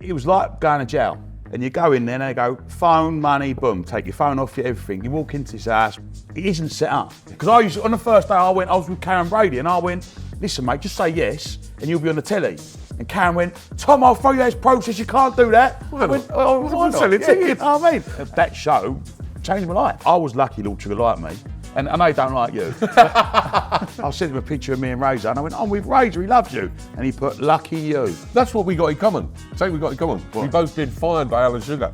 it was like going to jail. And you go in there and they go, phone, money, boom, take your phone off you, everything. You walk into this house, it isn't set up. Because on the first day I was with Karen Brady and I went, listen mate, just say yes and you'll be on the telly. And Karen went, Tom, I'll throw you this process, you can't do that. I went, oh, why not? Sell it to you. You know what I mean? That show changed my life. I was lucky Lord Trigger liked me. And I know he don't like you. I sent him a picture of me and Razor and I went, I'm with Razor, he loves you. And he put, lucky you. That's what we got in common. Say we got in common. What? We both been fired by Alan Sugar.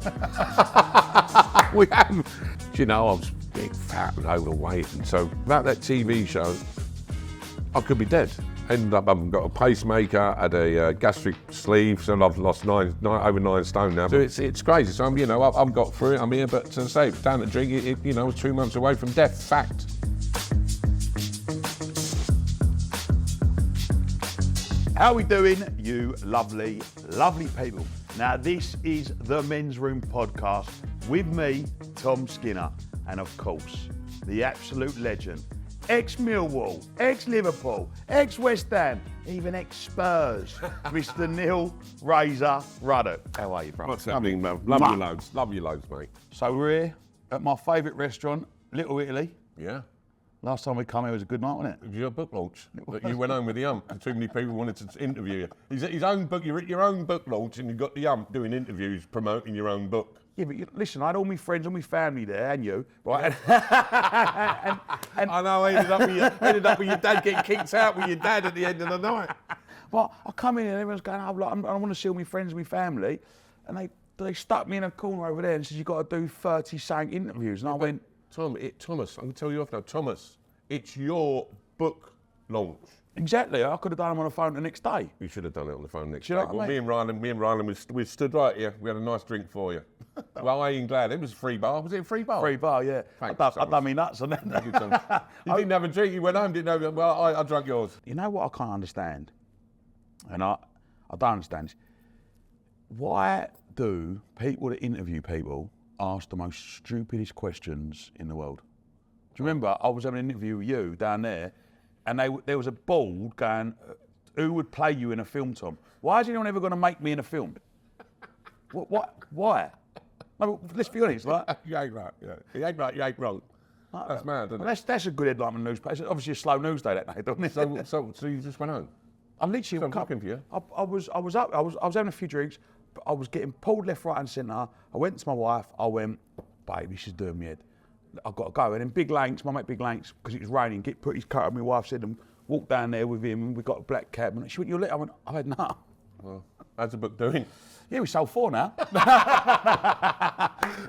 We have. Do you know, I was big, fat and overweight. And so about that TV show, I could be dead. Ended up having got a pacemaker, had a gastric sleeve, so I've lost over 9 stone now. So it's crazy. So I'm, I've got through it. I'm here, but to say down to drink, it was 2 months away from death. Fact. How are we doing, you lovely, lovely people? Now this is the Men's Room podcast with me, Tom Skinner, and of course, the absolute legend. Ex-Millwall, ex-Liverpool, ex-West Ham, even ex-Spurs, Mr. Neil Razor Ruddock. How are you, bro? What's happening, man? Love you loads. Love you loads, mate. So we're here at my favourite restaurant, Little Italy. Yeah. Last time we come here was a good night, wasn't it? It was your book launch. You went home with the ump. Too many people wanted to interview you. His own book. You're at your own book launch and you've got the ump doing interviews, promoting your own book. Yeah, but listen, I had all my friends, all my family there, and you, right? And I know, I ended up with your dad getting kicked out with your dad at the end of the night. Well, I come in and everyone's going, I want to see all my friends and my family. And they stuck me in a corner over there and said, you've got to do 30-something interviews. And I went, Thomas, I can tell you off now, Thomas, it's your book launch. Exactly, I could have done them on the phone the next day. You should have done it on the phone next day. Well, me and Rylan, we stood right here. We had a nice drink for you. Well, I ain't glad. It was a free bar. Was it a free bar? Free bar, yeah. Thanks, I done me nuts on that. You didn't have a drink. You went home, didn't have. Well, I drank yours. You know what I can't understand, and I don't understand. Why do people that interview people ask the most stupidest questions in the world? Do you remember I was having an interview with you down there? And there was a board going, who would play you in a film, Tom? Why is anyone ever going to make me in a film? What? Why? No, let's be honest, right? You ain't right, yeah. You ain't right, you ain't wrong. That's mad, isn't it? That's a good headline in the newspaper. It's obviously a slow news day that night, doesn't it? So you just went home? I'm literally... I'm looking for you. I was having a few drinks, but I was getting pulled left, right and centre. I went to my wife, I went, babe, this is doing me head. I've got to go. And then Big Lanks, my mate Big Lanks, because it was raining, put his coat on, my wife said, and walked down there with him, and we got a black cab. And she went, you're lit? I went, I had no. Well, how's the book doing? Yeah, we sold 4 now.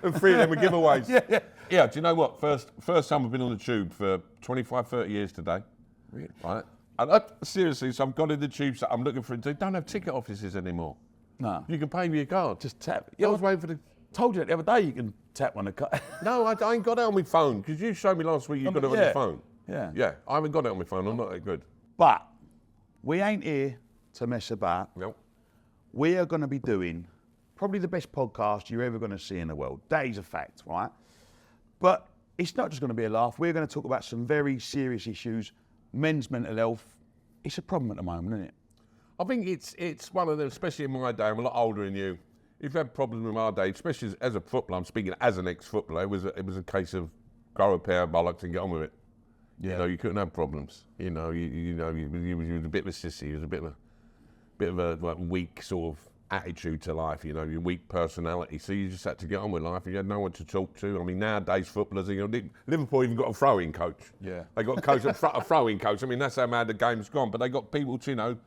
And 3 of them were giveaways. Yeah. Yeah, do you know what? First time I've been on the tube for 25, 30 years today. Really? Right. And seriously, so I've got in the tube, so I'm looking for it. They don't have ticket offices anymore. No. You can pay with your card. Just tap. Yeah, I was waiting for the... Told you that the other day you can tap on the card. No, I ain't got it on my phone, because you showed me last week you got it on your phone. Yeah. Yeah, I haven't got it on my phone, I'm not that good. But we ain't here to mess about. No. We are going to be doing probably the best podcast you're ever going to see in the world. That is a fact, right? But it's not just going to be a laugh. We're going to talk about some very serious issues. Men's mental health. It's a problem at the moment, isn't it? I think it's one of them, especially in my day. I'm a lot older than you. If you had problems with our day, especially as a footballer, I'm speaking as an ex-footballer, it was a case of grow a pair of bollocks and get on with it. Yeah. You know, you couldn't have problems. You was a bit of a sissy. You was a bit of a like, weak sort of attitude to life. You know, your weak personality. So you just had to get on with life. And you had no one to talk to. I mean, nowadays footballers, Liverpool even got a throwing coach. Yeah. They got a throwing coach. I mean, that's how mad the game's gone. But they got people to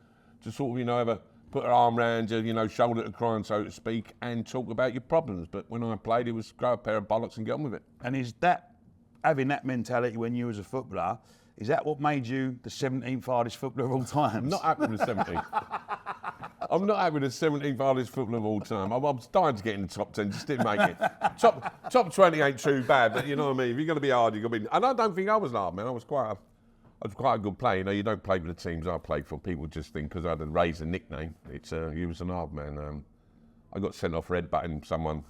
to sort of have a put her arm around you, shoulder to cry, so to speak, and talk about your problems. But when I played, it was grow a pair of bollocks and get on with it. And is that, having that mentality when you was a footballer, is that what made you the 17th hardest footballer of all time? I'm not happy with 17th. I'm not happy with the 17th hardest footballer of all time. I'm dying to get in the top 10, just didn't make it. Top 20 ain't too bad, but you know what I mean? If you're going to be hard, you're going to be... And I don't think I was hard, man. I was quite a good player. You don't play with the teams I played for. People just think because I had a Razor nickname, you was an hard man. I got sent off for headbutting someone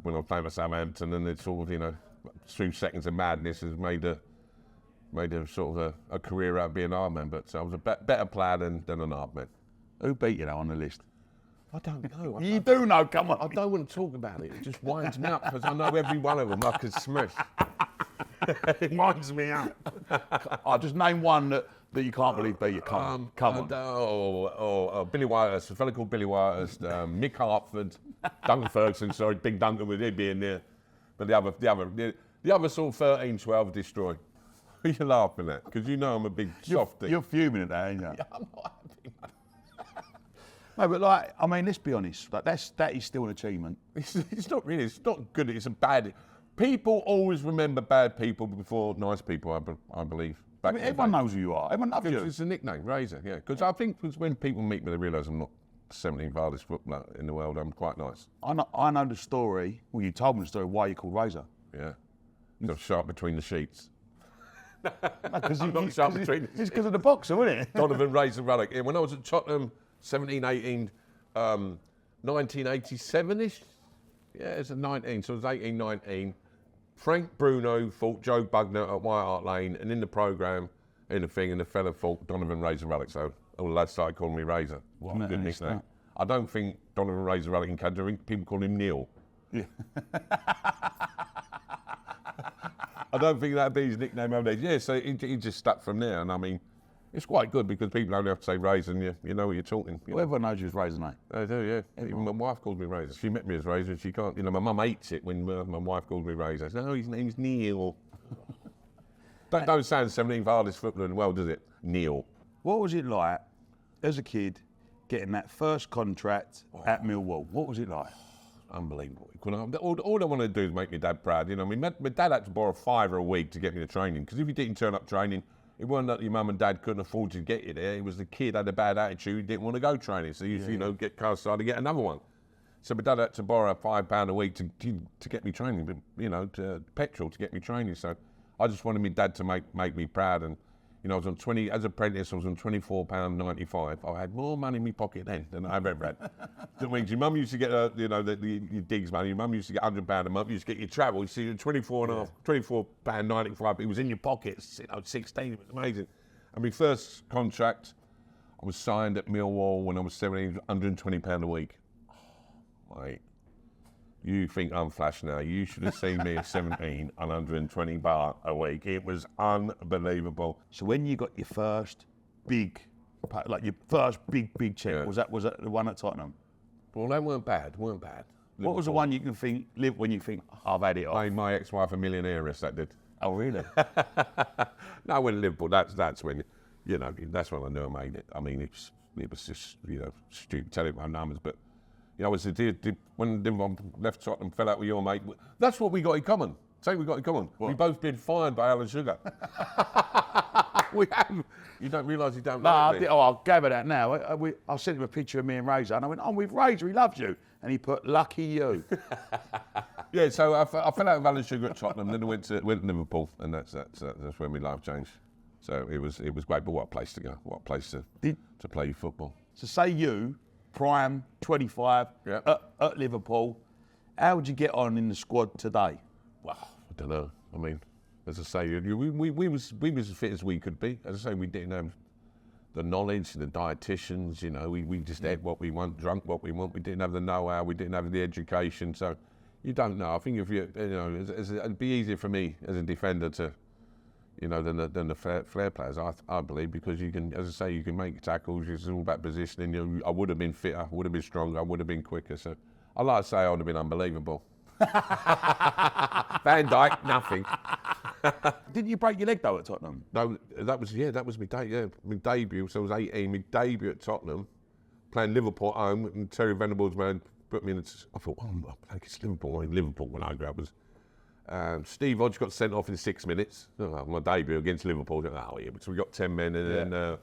when I was playing for Southampton, and it sort of, 2 seconds of madness has made a sort of a career out of being an hard man. But I was a better player than an hard man. Who beat you on the list? I don't know. You do know, come I on. don't want to talk about it. It just winds me up because I know every one of them I could smash. It winds me up. I'll just name one that you can't believe beat you. Come on. Billy Whitehurst, a fella called Billy Whitehurst, Mick Hartford, Duncan Ferguson, sorry, Big Duncan with him being there. But the other sort of 13-12 destroy. Who are you laughing at? Because you know I'm a big softy. You're fuming at that, ain't you? Yeah, I'm not happy, mate. No, but like, I mean, let's be honest. Like, that is still an achievement. It's not really. It's not good. It's a bad. People always remember bad people before nice people. I believe. I mean, everyone knows who you are. Everyone loves you. It's a nickname, Razor. Yeah, because I think when people meet me, they realise I'm not the 17th hardest footballer in the world. I'm quite nice. I know the story. Well, you told me the story why you called Razor. Yeah, I'm sharp between the sheets. Because I'm not sharp between. It's because of the boxer, wasn't it? Donovan Razor Ruddock. Yeah, when I was at Tottenham, 17, 18, 1987-ish. Yeah, it's a 19, so it was 18, 19. Frank Bruno fought Joe Bugner at White Hart Lane, and in the programme, and the fella fought Donovan Razor Ruddock. So all the lads started calling me Razor. What a good nickname. I don't think Donovan Razor Ruddock in Canada, people call him Neil. Yeah. I don't think that'd be his nickname over there. Yeah, so he just stuck from there, and I mean, it's quite good because people only have to say Razor, and you know what you're talking. Well, everyone knows you as Razor, mate. I do, yeah. Even my wife calls me Razor. She met me as Razor, and she can't. You know, my mum hates it when my wife calls me Razor. Says, no, his name's Neil. don't sound 17th hardest footballer in the world, does it? Neil. What was it like as a kid getting that first contract at Millwall? What was it like? Unbelievable. All I want to do is make my dad proud. You know, I mean, my dad had to borrow £5 a week to get me to training because if you didn't turn up training, it wasn't that your mum and dad couldn't afford to get you there. It was the kid had a bad attitude, he didn't want to go training, so you know, get cast aside to get another one. So my dad had to borrow £5 a week to get me training, but you know, petrol to get me training. So I just wanted my dad to make me proud. And you know, I was on 20 as apprentice. I was on £24.95. I had more money in my pocket then than I've ever had. That means your mum used to get your digs money. Your mum used to get £100 a month. You used to get your travel. You see, £24.95. It was in your pockets. I was 16. It was amazing. And my first contract, I was signed at Millwall when I was 17. £120 a week. Oh, mate. You think I'm flash now. You should have seen me at 17 and £120 a week. It was unbelievable. So when you got your first big check, was that the one at Tottenham? Well, they weren't bad. What was the one you can think, when you think, I've had it off? Made my ex-wife a millionaire, that did. Oh, really? No, when Liverpool, that's when, you know, that's when I knew I made it. I mean, it was just, you know, stupid telling my numbers, but you know, when Liverpool left Tottenham, fell out with your mate. That's what we got in common. Say we got in common. What? We both been fired by Alan Sugar. We have. You don't realise you don't like me. I'll gather that now. I sent him a picture of me and Razor, and I went, I'm with Razor, he loves you. And he put, lucky you. Yeah, so I fell out with Alan Sugar at Tottenham, then I went to Liverpool, and that's when my life changed. So it was great, but what a place to go. What a place to play football. So say you, prime, 25, at Liverpool, how would you get on in the squad today? Well, I don't know. I mean, as I say, we was as fit as we could be. As I say, we didn't have the knowledge, the dietitians, you know, we just ate what we want, drunk what we want. We didn't have the know-how, we didn't have the education. So you don't know. I think if you know, it'd be easier for me as a defender to, you know, than the flair players, I believe, because you can, as I say, you can make tackles. It's all about positioning. You know, I would have been fitter, would have been stronger, I would have been quicker. So I like to say I would have been unbelievable. Van Dijk, nothing. Didn't you break your leg though at Tottenham? No, that was my debut. So I was 18. My debut at Tottenham, playing Liverpool at home, and Terry Venables man put me in. I thought, I'm playing Liverpool when I grew up was. Steve Hodge got sent off in 6 minutes. My debut against Liverpool. So we got 10 men, and then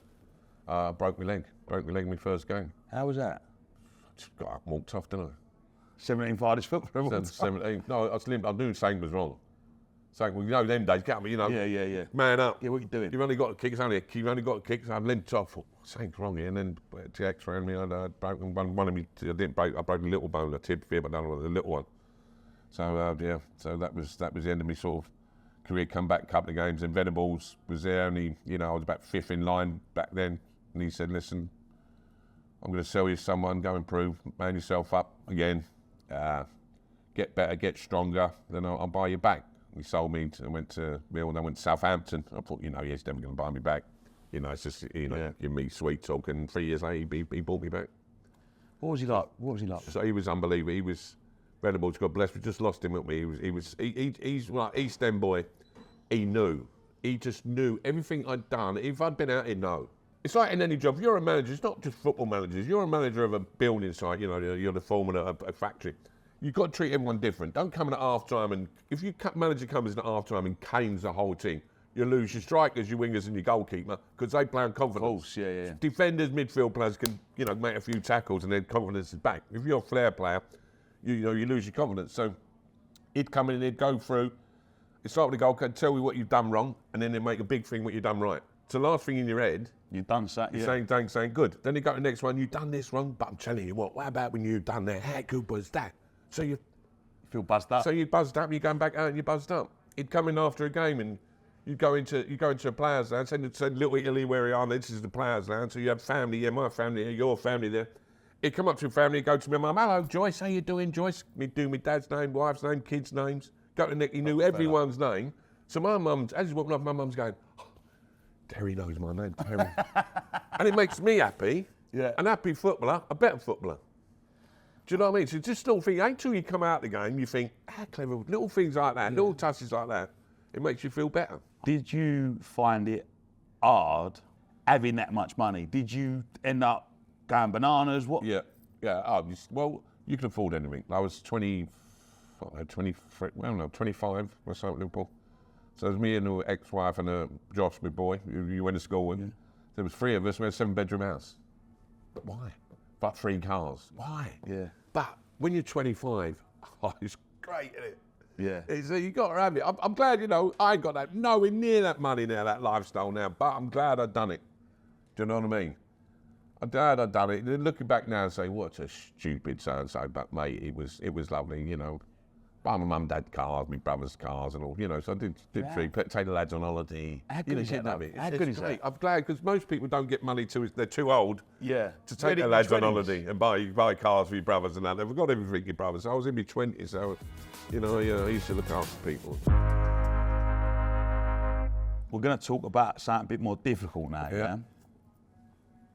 broke my leg. Broke my leg in my first game. How was that? Just got up and walked off, didn't I? 17 hardest footballer. 17. No, I doing something was wrong. Saying, well, you know, them days, can't we? You know, yeah. Man up. Yeah, what are you doing? You've only got a kick. It's only a kick. You've only got a kick. So I limped off. Thought, something's wrong here. And then to X-ray me, I'd broken one of me. I didn't break. I broke a little bone, a tib here, but not the little one. So so that was the end of my sort of career. Come back a couple of games, and Venables was there. Only, you know, I was about 5th in line back then, and he said, "Listen, I'm going to sell you someone, go improve, man yourself up again, get better, get stronger, then I'll buy you back. He sold me, and went to Southampton. I thought, he's never going to buy me back. It's just, give me sweet talk, and 3 years later, he bought me back. What was he like? So he was unbelievable. He was incredible. God bless. We just lost him, haven't we? He's like East End boy. He knew. He just knew everything I'd done. If I'd been out, he'd know. It's like in any job. If you're a manager, it's not just football managers. You're a manager of a building site. You're the foreman at a factory. You've got to treat everyone different. Don't come in at half time, and if your manager comes in at half time and canes the whole team, you lose your strikers, your wingers, and your goalkeeper because they play on confidence. Of course, yeah. Defenders, midfield players can, make a few tackles and their confidence is back. If you're a flair player, you lose your confidence. So he'd come in and he'd go through. He'd start with the goal, tell you what you've done wrong, and then he'd make a big thing what you've done right. So the last thing in your head, you've done that. You're saying thanks, saying good. Then you go to the next one. You've done this wrong, but I'm telling you what about when you've done that? How good was that? So you feel buzzed up. So you buzzed up. You're going back out and you buzzed up. He'd come in after a game and you go into a players' lounge, say Little Italy where we are. This is the players' lounge. So you have family, my family, your family there. He'd come up to a family, go to my mum. Hello, Joyce. How you doing, Joyce? Me do my dad's name, wife's name, kids' names. Go to Nick. He knew everyone's name. So my mum's, as he's walking off, my mum's going, Terry knows my name, Terry. And it makes me happy. Yeah. An happy footballer, a better footballer. Do you know what I mean? So just little things, until you come out the game, you think, how clever, little things like that, little touches like that, it makes you feel better. Did you find it hard having that much money? Did you end up going bananas? What? Yeah. Well, you can afford anything. I was 25 when I was at Liverpool. So it was me and the ex-wife and Josh, my boy, you went to school with. Yeah. There was 3 of us, we had a 7-bedroom house. But why? But 3 cars. Why? Yeah. But when you're 25, it's great, isn't it? Yeah. So you got to have it. I'm glad, I ain't got that nowhere near that money now, that lifestyle now, but I'm glad I've done it. Do you know what I mean? I'm glad I've done it. Looking back now and say, what a stupid so-and-so, but mate, it was lovely, Buy my mum and dad cars, my brother's cars and all, so I did take the lads on holiday. How good is that? How good is that? I'm glad, because most people don't get money till they're too old to take their lads on holiday and buy cars for your brothers and that. They've got everything for your brothers. I was in my 20s, so, I used to look after people. We're going to talk about something a bit more difficult now, yeah?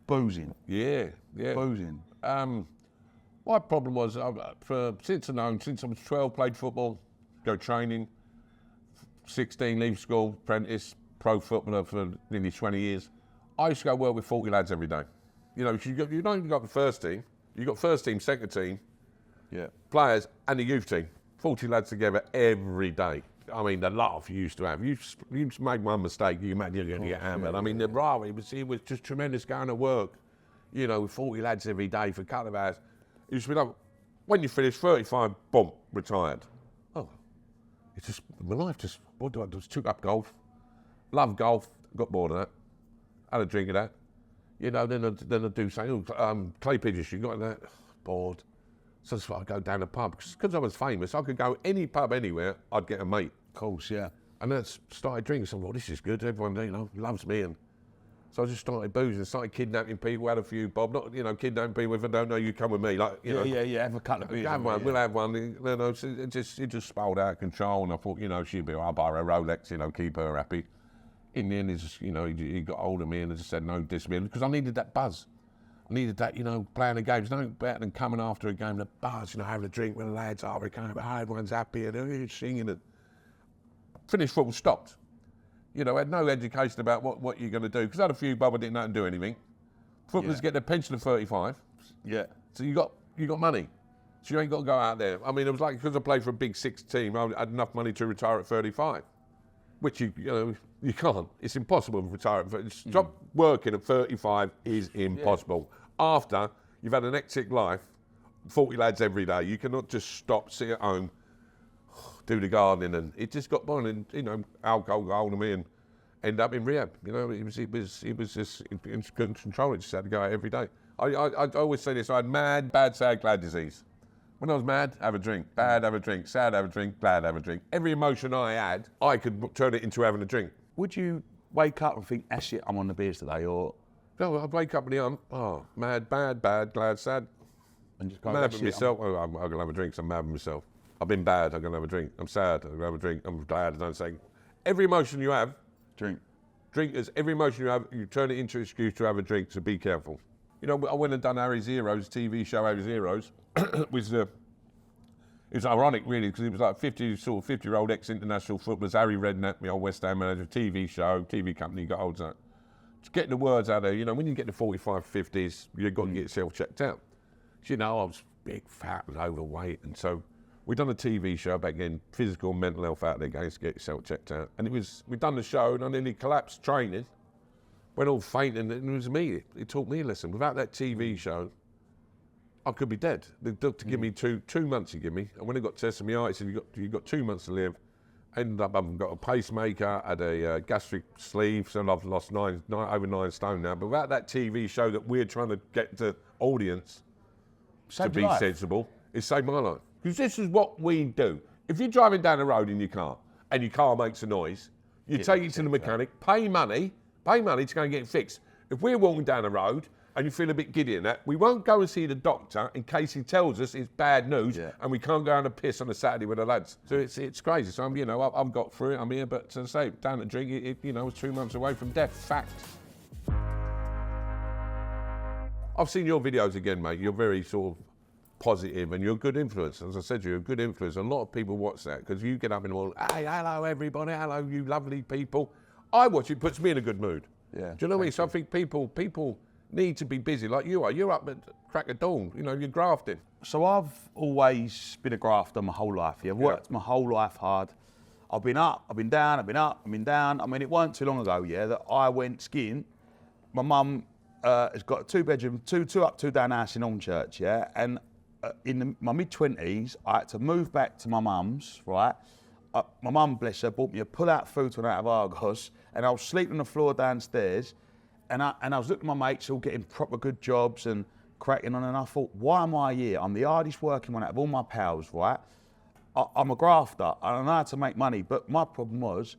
Boozing. Yeah. Boozing. My problem was, since I was 12, played football, go training, 16, leave school, apprentice, pro footballer for nearly 20 years. I used to go work with 40 lads every day. You don't even got the first team, you got first team, second team, players and the youth team. 40 lads together every day. I mean, the laugh you used to have. You made one mistake, you imagine you're going to get hammered. I mean, the rivalry was just tremendous going to work, with 40 lads every day for a couple of hours. It used to be like, when you finish 35, boom, retired. Oh, it's just, my life just, what do I do? Just took up golf. Love golf, got bored of that. Had a drink of that. Then I do say, clay pigeons, you got that? Bored. So that's why I go down the pub. Because I was famous, I could go any pub anywhere, I'd get a mate. Of course, yeah. And then started drinking. So I thought, this is good. Everyone, loves me. And so I just started boozing, started kidnapping people, had a few bob. Not, kidnapping people if I don't know, you come with me. Like, Yeah, have a couple of beers. We'll have one. So it just spiraled out of control. And I thought, she'd be, I'll buy her a Rolex, keep her happy. In the end, he got hold of me and I just said, no, disappear. Because I needed that buzz. I needed that, playing the games. No better than coming after a game, the buzz, having a drink with the lads, everyone's happy and everyone's singing. And finished football, stopped. I had no education about what you're going to do. Because I had a few bob, I didn't know how to do anything. Footballers get their pension at 35. Yeah. So you got money. So you ain't got to go out there. I mean, it was like, because I played for a Big Six team, I had enough money to retire at 35. Which you can't. It's impossible to retire at 35. Stop working at 35 is impossible. Yeah. After you've had an hectic life, 40 lads every day, you cannot just stop, sit at home, do the gardening, and it just got on, and alcohol got hold of me and end up in rehab. It was just in control. It just had to go out every day. I always say this: I had mad, bad, sad, glad disease. When I was mad, have a drink. Bad, have a drink. Sad, have a drink. Glad, have a drink. Every emotion I had, I could turn it into having a drink. Would you wake up and think, that's it, I'm on the beers today, or No, I'd wake up and mad, bad, glad, sad. And just go Mad with myself. I'm going to have a drink, so I'm mad with myself. I've been bad, I'm going to have a drink. I'm sad, I'm going to have a drink. I'm glad, I don't say. Every emotion you have, drink. Drink is every emotion you have, you turn it into an excuse to have a drink, so be careful. You know, I went and done Harry's Heroes, TV show Harry's Heroes, which it was ironic really, because it was like 50-year-old ex-international footballers, Harry Redknapp, my old West Ham manager, TV show, TV company, got hold of that. Just getting the words out there, you know, when you get to 45, 50s, you've got to get yourself checked out. You know, I was big, fat, and overweight, and so we'd done a TV show about getting physical and mental health out there, guys, to get yourself checked out. And we'd done the show, and I nearly collapsed training, went all faint, and it was me. It taught me a lesson. Without that TV show, I could be dead. The doctor gave me two months, he gave me. And when I got tested, my eye, he said, you've got 2 months to live. Ended up, I've got a pacemaker, had a gastric sleeve, so I've lost over 9 stone now. But without that TV show that we're trying to get to audience to be sensible, it saved my life. Because this is what we do. If you're driving down the road in your car and your car makes a noise, you take it to the mechanic, pay money to go and get it fixed. If we're walking down the road and you feel a bit giddy in that, we won't go and see the doctor in case he tells us it's bad news and we can't go out and piss on a Saturday with the lads. So it's crazy. So I've got through it. I'm here, but as I say, down to drink, it was 2 months away from death. Fact. I've seen your videos again, mate. You're very sort of positive and you're a good influence. As I said, you're a good influence. A lot of people watch that because you get up in the morning, hey, hello everybody, hello you lovely people. I watch it, puts me in a good mood. Yeah. Do you know what I mean? So I think people need to be busy like you are. You're up at crack of dawn, you know, you're grafting. So I've always been a grafter my whole life. I've worked my whole life hard. I've been up, I've been down, I've been up, I've been down. I mean, it weren't too long ago, that I went skiing. My mum has got a 2-bedroom, two up, 2 down house in Hornchurch, and in my mid-20s, I had to move back to my mum's, right? My mum, bless her, bought me a pull-out futon out of Argos, and I was sleeping on the floor downstairs, and I was looking at my mates all getting proper good jobs and cracking on, and I thought, why am I here? I'm the hardest working one out of all my pals, right? I'm a grafter, I know how to make money, but my problem was,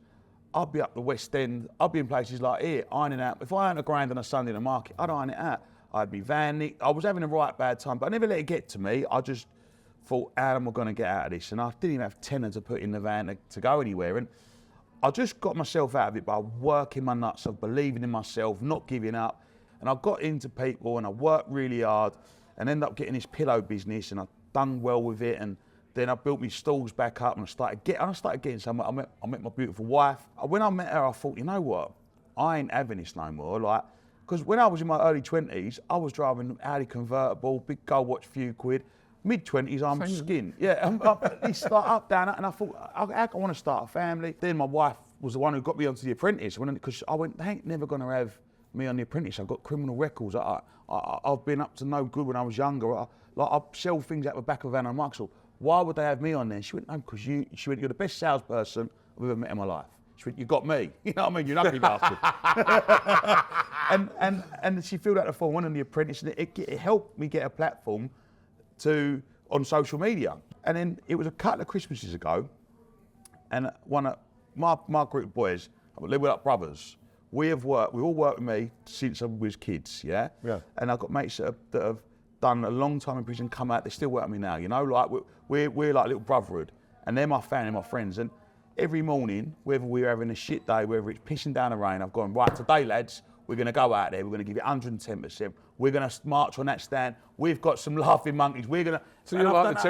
I'd be up the West End, I'd be in places like here, ironing out. If I earned £1 on a Sunday in the market, I'd iron it out. I'd be van nicked. I was having a right bad time, but I never let it get to me. I just thought, how am I going to get out of this? And I didn't even have tenner to put in the van to go anywhere. And I just got myself out of it by working my nuts off, believing in myself, not giving up. And I got into people and I worked really hard and ended up getting this pillow business and I've done well with it. And then I built my stalls back up and I started getting somewhere. I met my beautiful wife. When I met her, I thought, you know what? I ain't having this no more. Because when I was in my early 20s, I was driving Audi convertible, big gold watch, few quid. Mid-20s, I'm skin. It's like up, down, and I thought, I want to start a family. Then my wife was the one who got me onto The Apprentice, because I went, they ain't never going to have me on The Apprentice. I've got criminal records. I've been up to no good when I was younger. I sell things out the back of a van on Marksall. Why would they have me on there? She went, no, because you're the best salesperson I've ever met in my life. She went, you got me. You know what I mean? You're an ugly bastard. and she filled out the form, went on The Apprentice, and it helped me get a platform on social media. And then it was a couple of Christmases ago, and one of my group of boys, we're like brothers. We all worked with me since I was kids, yeah. And I've got mates that have done a long time in prison, come out, they still work with me now, you know, like we're like little brotherhood, and they're my family, my friends. And every morning, whether we're having a shit day, whether it's pissing down the rain, I've gone, right, today lads, we're going to go out there, we're going to give it 110%, we're going to march on that stand, we've got some laughing monkeys, we're going to... So you're like the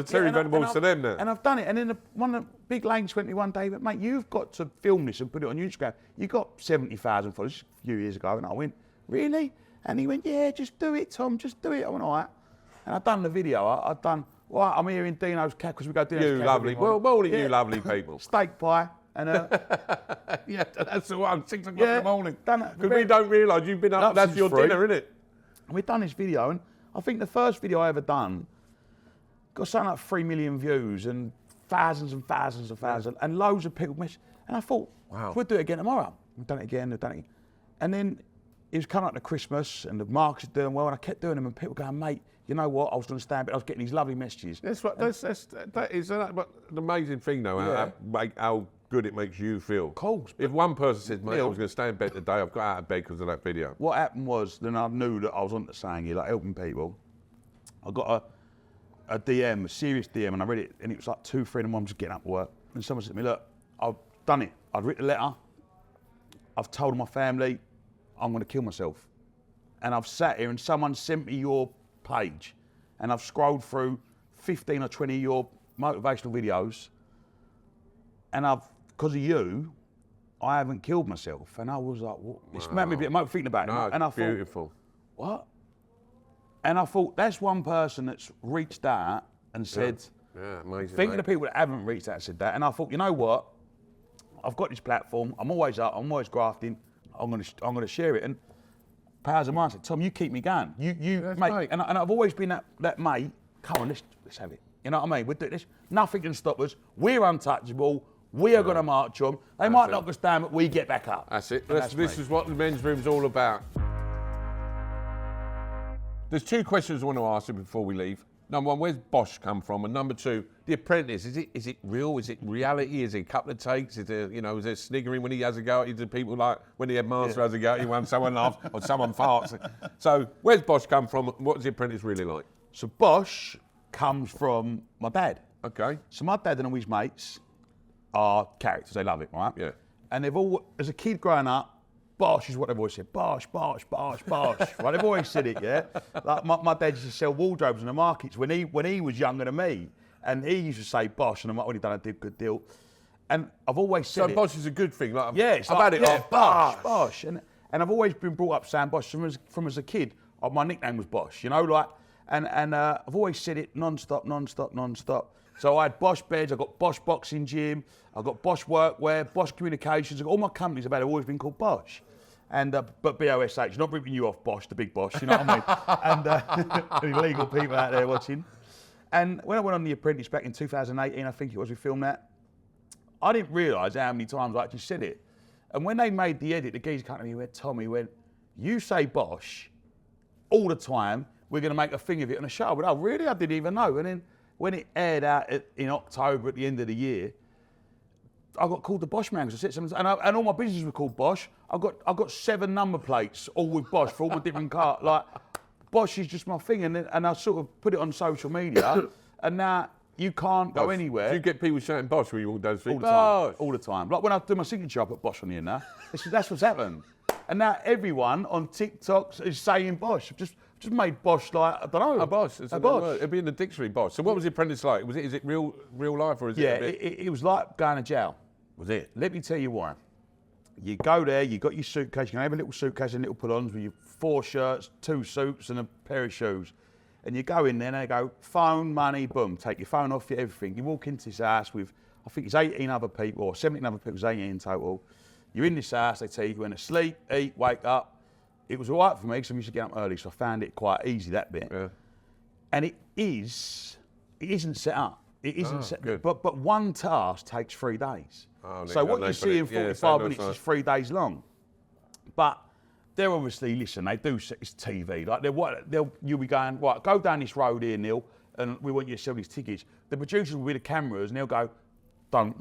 Terry Venables to them now? And I've done it, and then one of the big Lane 21 day, but mate, you've got to film this and put it on Instagram. You got 70,000 followers a few years ago, and I went, really? And he went, yeah, just do it, Tom, just do it. I went, all right. And I've done the video, I've done, well, I'm here in Dino's Cat, because we go Dino's Cat. You lovely, well, morning, you lovely people. Steak pie. And yeah, that's the one, 6 o'clock in the morning. Done it. Because we don't realise you've been up, that's your dinner, isn't it? And we've done this video, and I think the first video I ever done got something like 3 million views and thousands and thousands and thousands, and loads of people messaged. And I thought, wow, we'll do it again tomorrow. We've done it again, And then it was coming up to Christmas, and the markets are doing well, and I kept doing them, and people going, mate, you know what, I was going to stand, but I was getting these lovely messages. That is the amazing thing, though, how good it makes you feel. Of course. If one person says, mate, I Neil, was going to stay in bed today, I've got out of bed because of that video. what happened was, then I knew that I was on to saying here, like helping people. I got a DM, a serious DM, and I read it, and it was like 2, 3 in the morning, just getting up to work. And someone said to me, look, I've done it. I'd written a letter. I've told my family I'm going to kill myself. And I've sat here and someone sent me your page, and I've scrolled through 15 or 20 of your motivational videos, and because of you, I haven't killed myself. And I was like, what? It's made me a bit emotional thinking about it. No, And I it's beautiful. thought, what? And I thought, that's one person that's reached out and said, Yeah, amazing. think of the people that haven't reached out and said that. And I thought, you know what? I've got this platform. I'm always up. I'm always grafting. I'm gonna share it. And Powers of Mine said, Tom, you keep me going. You mate. Right. And I've always been that mate. Come on, let's have it. You know what I mean? We're doing this. Nothing can stop us. We're untouchable. We are going to march on. They might knock us down, but we get back up. That's it. And This is what the men's room's all about. There's 2 questions I want to ask you before we leave. Number 1, where's Bosch come from? And number 2, The Apprentice. Is it real? Is it reality? Is it a couple of takes? Is there, is there sniggering when he has a go at you? Do people like when the headmaster has a go at you when someone laughs or someone farts? So where's Bosch come from? What does The Apprentice really like? So Bosch comes from my dad. Okay. So my dad and all his mates are characters. They love it, right? Yeah. And they've all, as a kid growing up, Bosch is what they've always said. Bosch, Bosch, Bosch, Bosch. Right? They've always said it, yeah. Like my dad used to sell wardrobes in the markets when he was younger than me, and he used to say Bosch, and I'm like, when he done a good deal. And I've always said So it. Bosch is a good thing. Like, Yeah, it's I've like, had it off. Bosch, Bosch. And I've always been brought up saying Bosch from as a kid. My nickname was Bosch, like, and I've always said it non-stop. So I had Bosch beds, I got Bosch boxing gym, I got Bosch workwear, Bosch communications. All my companies have always been called Bosch. And but BOSH, not ripping you off Bosch, the big Bosch, you know what I mean? And illegal people out there watching. And when I went on The Apprentice back in 2018, I think it was, we filmed that, I didn't realise how many times I actually said it. And when they made the edit, the geezer came to me and went, Tommy, you say Bosch all the time, we're going to make a thing of it on a show. But oh, really? I didn't even know. And then when it aired out in October at the end of the year, I got called the Bosch man because I said something, and all my businesses were called Bosch. I got 7 number plates, all with Bosch for all my different cars. Like, Bosch is just my thing, and I sort of put it on social media, and now you can't go anywhere. Do you get people shouting Bosch when you walk down the street? All the time. All the time. Like when I do my signature, I put Bosch on the end now. That's what's happened. And now everyone on TikTok is saying Bosch. I've just made Bosch like, I don't know. A Bosch. It's a Bosch. It'd be in the dictionary, Bosch. So what was The Apprentice like? Is it real life or is Yeah, it a bit... it was like going to jail. Was it? Let me tell you why. You go there, you got your suitcase, you can have a little suitcase and little pull-ons with your 4 shirts, 2 suits and a pair of shoes. And you go in there and they go, phone, money, boom, take your phone off you, everything. You walk into this house with, I think it's 18 other people, or 17 other people, it's 18 in total. You're in this house, they tell you when to sleep, eat, wake up. It was all right for me because I used to get up early, so I found it quite easy, that bit. Yeah. And it isn't set up. It isn't set good. But one task takes 3 days. Oh, So what you see in 45 minutes is 3 days long. But they're obviously, listen, they do, it's TV. Like you'll be going, right, go down this road here, Neil, and we want you to sell these tickets. The producers will be the cameras and they'll go, no,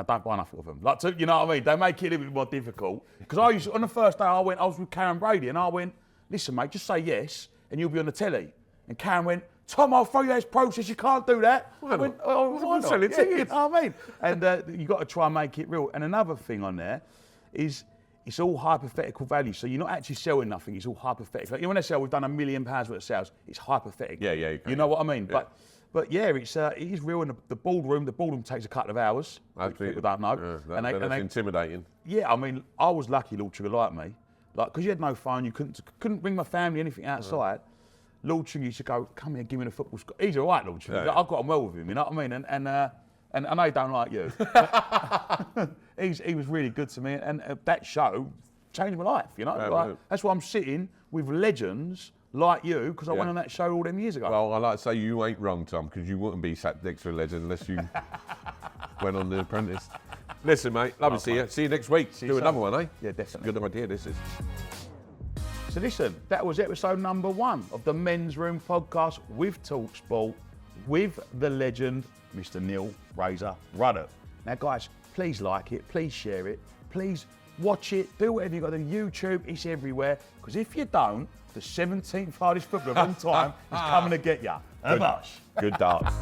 don't buy nothing of them. Like, you know what I mean? They make it a little bit more difficult. Because on the first day I was with Karen Brady and I went, listen, mate, just say yes and you'll be on the telly. And Karen went, Tom, I'll throw you this process, you can't do that. Why I went, not? oh, Why why not? not? Selling Yeah, you tickets. know what I mean? And you've got to try and make it real. And another thing on there is it's all hypothetical value. So you're not actually selling nothing, it's all hypothetical. Like, when they say, we've done £1 million worth of sales, it's hypothetical. Yeah. You know what I mean? Yeah. But yeah, it is real in the boardroom takes a couple of hours. Absolutely. People don't know. Yeah, that's intimidating. Yeah, I mean, I was lucky Lord Trigger liked me. Like, because you had no phone, you couldn't bring my family, anything outside. Lord Trigger used to go, come here, give me the football score. He's all right, Lord Trigger. Yeah. I've got on well with him, you know what I mean? And I know he don't like you. He was really good to me, and that show changed my life, you know? Yeah, like, that's why I'm sitting with legends like you, because I went on that show all them years ago. Well, I like to say you ain't wrong, Tom, because you wouldn't be sat next to a legend unless you went on The Apprentice. Listen, mate, lovely to see you. See you next week. Do another one, eh? Yeah, definitely. Good idea, this is. So listen, that was episode number 1 of the Men's Room podcast with talkSPORT, with the legend, Mr. Neil Razor Ruddock. Now, guys, please like it, please share it, please watch it, do whatever you got to do. YouTube, it's everywhere. Because if you don't, the 17th hardest footballer of all time is coming to get you. Good darts.